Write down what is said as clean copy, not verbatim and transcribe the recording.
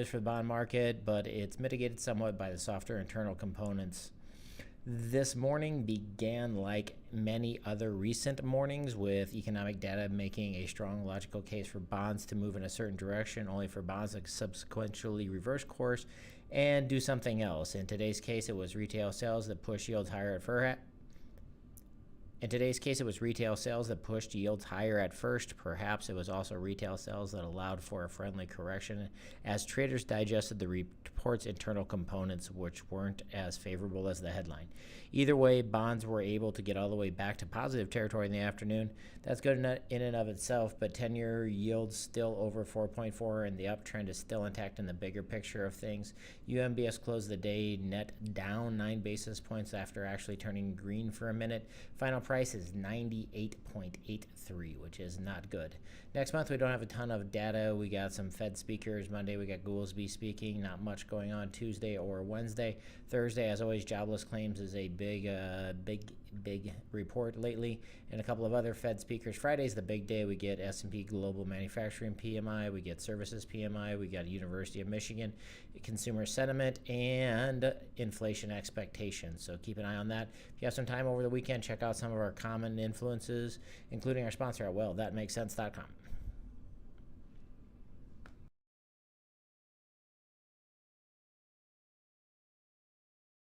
news for the bond market, but it's mitigated somewhat by the softer internal components. This morning began like many other recent mornings with economic data making a strong logical case for bonds to move in a certain direction, only for bonds to subsequently reverse course and do something else. In today's case, it was retail sales that pushed yields higher at first. In today's case, it was retail sales that pushed yields higher at first. Perhaps it was also retail sales that allowed for a friendly correction as traders digested the report's internal components, which weren't as favorable as the headline. Either way, bonds were able to get all the way back to positive territory in the afternoon. That's good in and of itself, but 10-year yields still over 4.4, and the uptrend is still intact in the bigger picture of things. UMBS closed the day net down 9 basis points after actually turning green for a minute. Final price is 98.83, which is not good. Next month, we don't have a ton of data. We got some Fed speakers. Monday, we got Goolsbee speaking. Not much going on Tuesday or Wednesday. Thursday, as always, jobless claims is a big report lately, and a couple of other Fed speakers. Friday's the big day. We get S&P Global Manufacturing PMI. We get Services PMI. We got University of Michigan consumer sentiment and inflation expectations. So keep an eye on that. If you have some time over the weekend, check out some of our common influences, including our sponsor at thatmakesense.com.